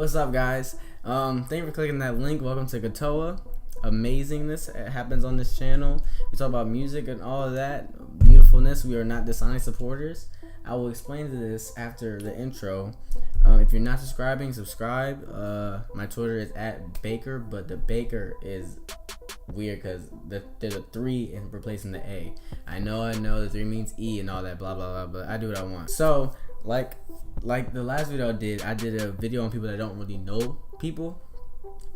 What's up, guys? Thank you for clicking that link. Welcome to Katoa. Amazingness happens on this channel. We talk about music and all of that beautifulness. We are not dishonest supporters. I will explain to this after the intro. If you're not subscribing, subscribe. My Twitter is @Baker, but the Baker is weird because there's a 3 in replacing the A. I know the 3 means E and all that blah blah blah, but I do what I want. So like the last video I did a video on people that don't really know people.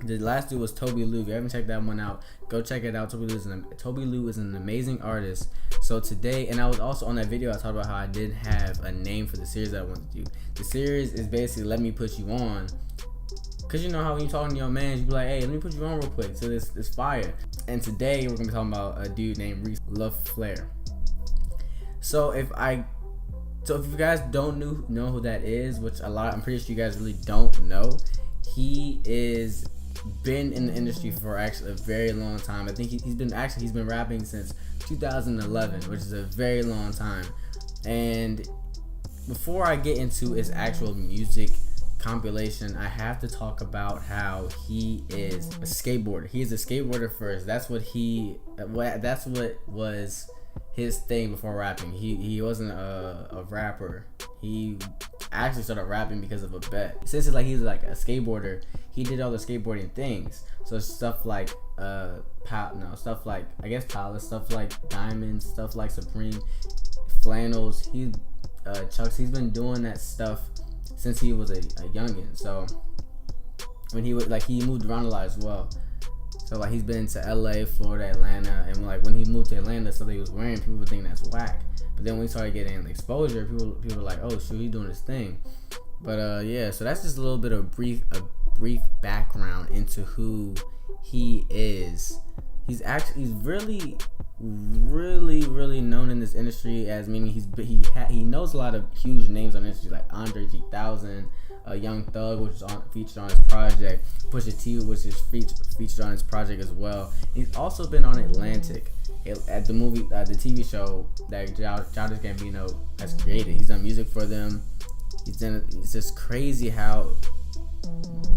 The last dude was Toby Lou. If you haven't checked that one out, go check it out. Toby Lou is an amazing artist. So today, and I was also on that video, I talked about how I did have a name for the series that I wanted to do. The series is basically Let Me Put You On. Cause you know how when you talking to your man, you be like, hey, let me put you on real quick. So this fire. And today we're gonna be talking about a dude named Reese, LaFlare. So if you guys don't know who that is, which I'm pretty sure you guys really don't know, he is been in the industry for actually a very long time. I think he's been rapping since 2011, which is a very long time. And before I get into his actual music compilation, I have to talk about how he is a skateboarder. He is a skateboarder first. That's what was his thing before rapping. He wasn't a rapper. He actually started rapping because of a bet. Since he's like a skateboarder, he did all the skateboarding things. So stuff like stuff like I guess Palace, stuff like Diamonds, stuff like Supreme, flannels. Chucks. He's been doing that stuff since he was a youngin'. So when he moved around a lot as well. So he's been to LA, Florida, Atlanta, and when he moved to Atlanta, stuff that he was wearing, people would think that's whack. But then when he started getting exposure, people were like, oh shoot, he's doing his thing. But yeah, so that's just a little bit of a brief background into who he is. He's really known in this industry, as meaning he knows a lot of huge names on the industry like Andre 3000, Young Thug, which is featured on his project, Pusha T, which is featured on his project as well. He's also been on Atlantic at the TV show that Childish Gambino has created. He's done music for them. It's just crazy how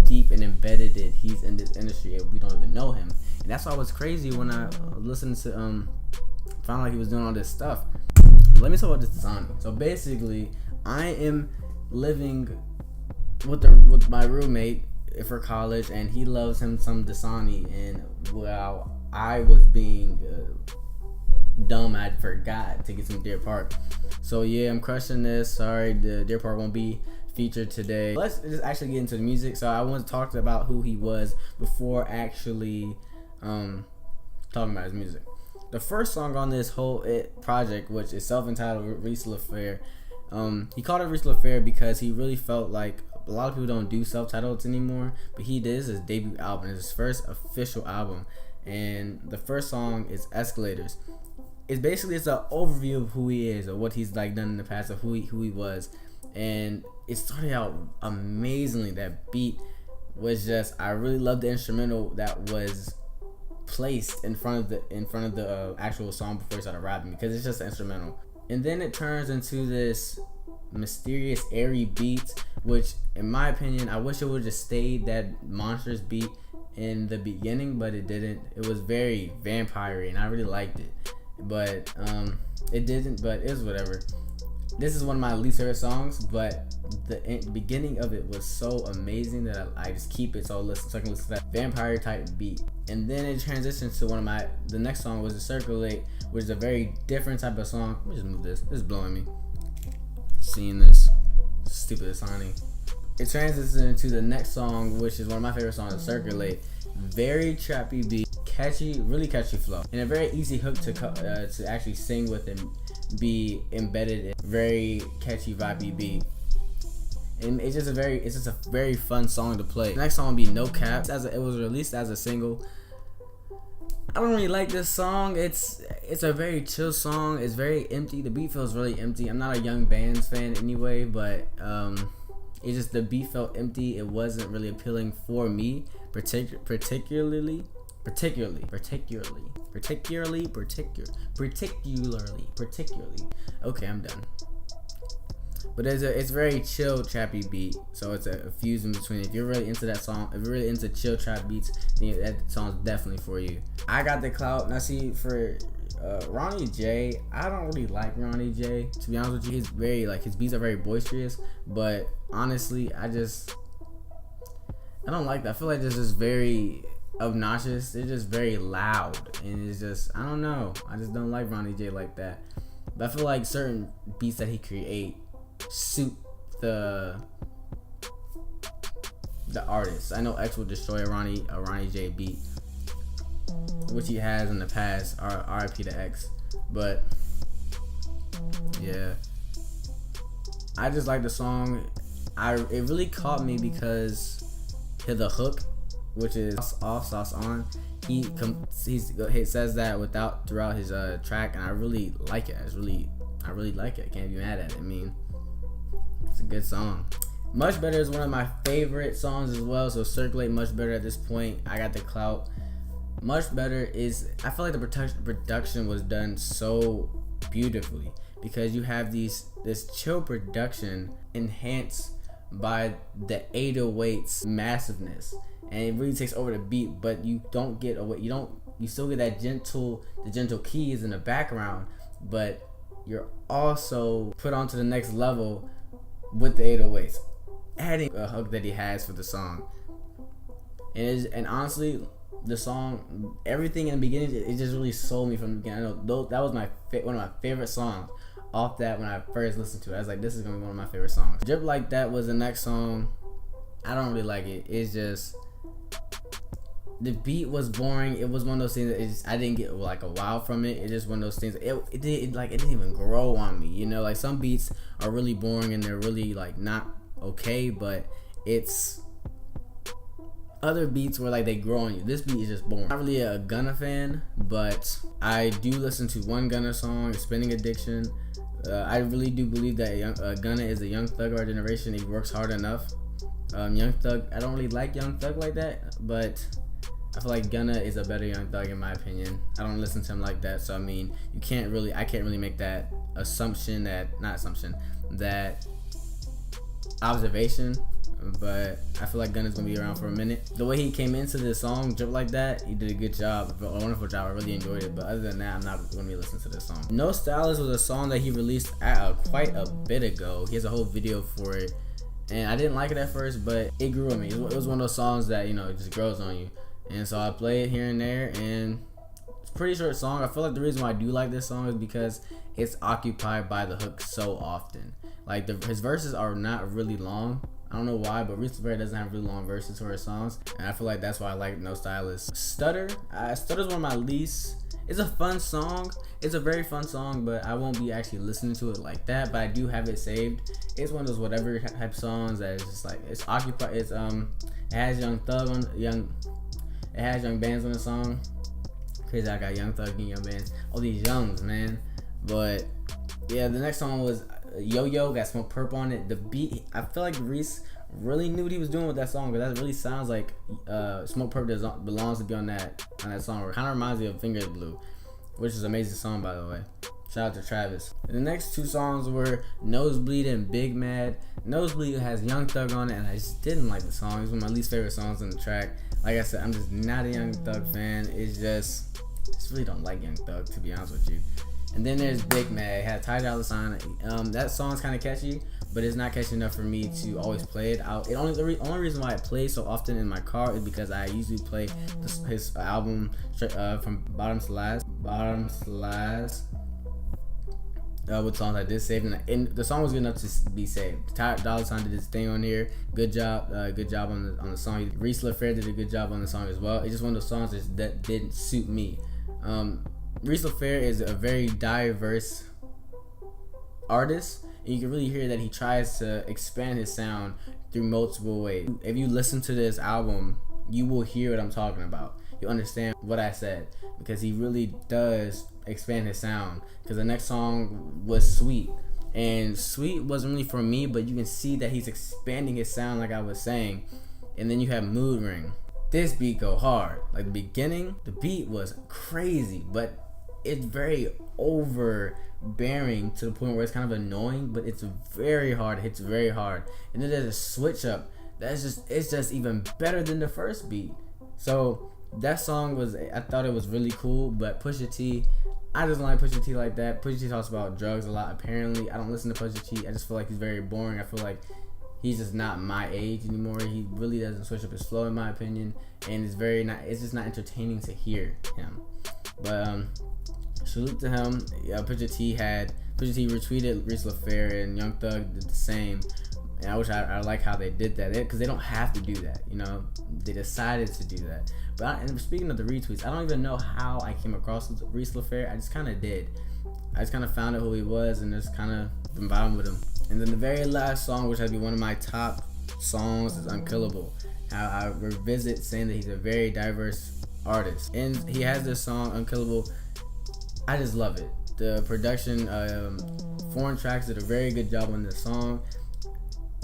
deep and embedded he's in this industry, and we don't even know him. And that's why it was crazy when I listened to found out he was doing all this stuff. Let me talk about this Dasani. So basically, I am living with my roommate for college, and he loves him some Dasani. And while I was being dumb, I forgot to get some Deer Park. So yeah, I'm crushing this. Sorry, the Deer Park won't be featured today. Let's just actually get into the music. So I want to talk about who he was before actually talking about his music. The first song on this whole project, which is self-entitled Reese LaFlare, he called it Reese LaFlare because he really felt like a lot of people don't do self-titles anymore, but he did. This is his debut album. It's his first official album, and the first song is Escalators. It's an overview of who he is, or what he's done in the past, of who he was, and it started out amazingly. That beat was I really loved the instrumental that was placed in front of the actual song before he started rapping, because it's just an instrumental. And then it turns into this mysterious, airy beat, which in my opinion, I wish it would just stayed that monstrous beat in the beginning, but it didn't. It was very vampire-y, and I really liked it, but it didn't. But it was whatever. This is one of my least favorite songs, but the beginning of it was so amazing that I just keep it so I can listen to that vampire type beat. And then it transitions to the next song was Circulate, which is a very different type of song. Let me just move this. This is blowing me. Seeing this stupid Asani. It transitions into the next song, which is one of my favorite songs, Circulate. Very trappy beat, catchy, really catchy flow, and a very easy hook to actually sing with and be embedded in. Very catchy, vibey beat. And it's just a very fun song to play. The next song will be No Cap. It was released as a single. I don't really like this song. It's a very chill song. It's very empty. The beat feels really empty. I'm not a Young Bands fan anyway, but it's just the beat felt empty. It wasn't really appealing for me, particularly. Okay, I'm done. But it's very chill trappy beat, so it's a fusion between. If you're really into that song, if you're really into chill trap beats, then that song's definitely for you. I got the clout. Now see, for Ronnie J, I don't really like Ronnie J, to be honest with you. He's very, like, his beats are very boisterous, but honestly, I don't like that. I feel like this is very obnoxious. They're just very loud, and it's just, I don't know, I just don't like Ronnie J like that. But I feel like certain beats that he create suit the artist. I know X will destroy a Ronnie J beat, which he has in the past. RIP to X. But yeah, I just like the song. It really caught me because the hook, which is off sauce on, he says that throughout his track, and I really like it. I really like it. I can't be mad at it. I mean, it's a good song. Much Better is one of my favorite songs as well, so circulate Much Better at this point. I got the clout. Much Better is, I feel like the production was done so beautifully, because you have this chill production enhanced by the 808's massiveness, and it really takes over the beat, but you don't get away. You still get that the gentle keys in the background, but you're also put onto the next level with the 808s, adding a hook that he has for the song. And honestly, the song, everything in the beginning, it just really sold me from the beginning. I know that was one of my favorite songs off that when I first listened to it. I was like, this is gonna be one of my favorite songs. Drip Like That was the next song. I don't really like it. It's just, the beat was boring. It was one of those things that I didn't get like a wow from it. It's just one of those things. It didn't even grow on me. You know, like some beats are really boring and they're really like not okay, but it's other beats where like they grow on you. This beat is just boring. I'm not really a Gunna fan, but I do listen to one Gunna song, Spinning Addiction. I really do believe that Gunna is a Young Thug of our generation. He works hard enough. Young Thug, I don't really like Young Thug like that, but I feel like Gunna is a better Young Thug in my opinion. I don't listen to him like that, so I mean, I can't really make that that observation. But I feel like Gunna's gonna be around for a minute. The way he came into this song, Drip Like That, he did a good job, a wonderful job. I really enjoyed it. But other than that, I'm not gonna be listening to this song. No Stylist was a song that he released quite a bit ago. He has a whole video for it, and I didn't like it at first, but it grew on me. It was one of those songs that, you know, it just grows on you. And so I play it here and there, and it's a pretty short song. I feel like the reason why I do like this song is because it's occupied by the hook so often. Like his verses are not really long. I don't know why, but Reese doesn't have really long verses for his songs, and I feel like that's why I like No Stylist. Stutter. Stutter's one of my least. It's a fun song. It's a very fun song, but I won't be actually listening to it like that. But I do have it saved. It's one of those whatever type songs that is just like, it's occupied. It has Young Thug on It has Young Bands on the song. Crazy, I got Young Thug and Young Bands. All these youngs, man. But yeah, the next song was Yo Yo, got Smoke Purp on it. The beat, I feel like Reese really knew what he was doing with that song, because that really sounds like Smoke Purp belongs to be on that song. It kind of reminds me of Fingers Blue, which is an amazing song, by the way. Shout out to Travis. And the next two songs were Nosebleed and Big Mad. Nosebleed has Young Thug on it, and I just didn't like the song. It's one of my least favorite songs on the track. Like I said, I'm just not a Young Thug fan. I just really don't like Young Thug, to be honest with you. And then there's Big Mad. It had Ty Dolla $ign. That song's kind of catchy, but it's not catchy enough for me to always play it. The only reason why I play so often in my car is because I usually play his album from bottom to last. With songs I did save, and the song was good enough to be saved. Ty Dolla $ign did his thing on here. Good job on the song. Reese LaFlare did a good job on the song as well. It's just one of those songs that didn't suit me. Reese LaFlare is a very diverse artist, and you can really hear that he tries to expand his sound through multiple ways. If you listen to this album, you will hear what I'm talking about. You'll understand what I said, because he really does expand his sound. Because the next song was Sweet, and Sweet wasn't really for me, but you can see that he's expanding his sound, like I was saying. And then you have Mood Ring. This beat go hard. Like the beginning, the beat was crazy, but it's very overbearing to the point where it's kind of annoying, but it's very hard. It hits very hard, and then there's a switch up it's just even better than the first beat. So that song I thought it was really cool. But Pusha T, I just don't like Pusha T like that. Pusha T talks about drugs a lot. Apparently, I don't listen to Pusha T. I just feel like he's very boring. I feel like he's just not my age anymore. He really doesn't switch up his flow, in my opinion, and it's just not entertaining to hear him. But salute to him. Yeah, Pusha T retweeted Reese, LaFlare, and Young Thug did the same. And I like how they did that, because they don't have to do that. They decided to do that. And speaking of the retweets, I don't even know how I came across Reese, LaFlare. I just kind of did. I just kind of found out who he was and just kind of been vibing with him. And then the very last song, which has to be one of my top songs, is Unkillable. I revisit saying that he's a very diverse artist, and he has this song Unkillable. I just love it. The production, Foreign Tracks did a very good job on this song.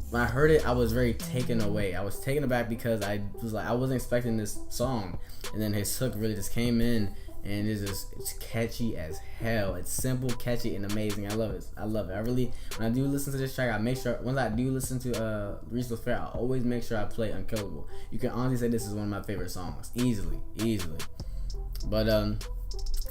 When I heard it, I was very taken away. I was taken aback because I wasn't expecting this song, and then his hook really just came in, and it's catchy as hell. It's simple, catchy, and amazing. I love it. When I do listen to this track, I make sure, once I do listen to Reese, LaFlare, I always make sure I play Unkillable. You can honestly say this is one of my favorite songs, easily. But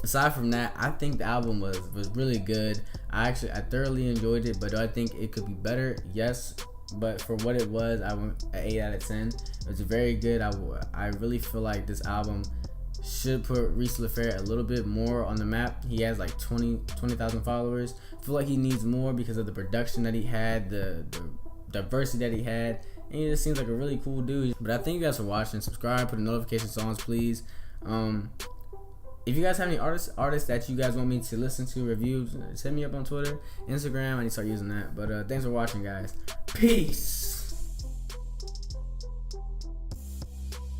aside from that, I think the album was really good. I thoroughly enjoyed it. But do I think it could be better? Yes. But for what it was, I went an 8 out of 10. It was very good. I really feel like this album should put Reese, LaFlare a little bit more on the map. He has like 20,000 followers. I feel like he needs more because of the production that he had, the diversity that he had, and he just seems like a really cool dude. But I thank you guys for watching. Subscribe, put the notifications on, please. If you guys have any artists that you guys want me to listen to, reviews, just hit me up on Twitter, Instagram. I need to start using that. But thanks for watching, guys. Peace.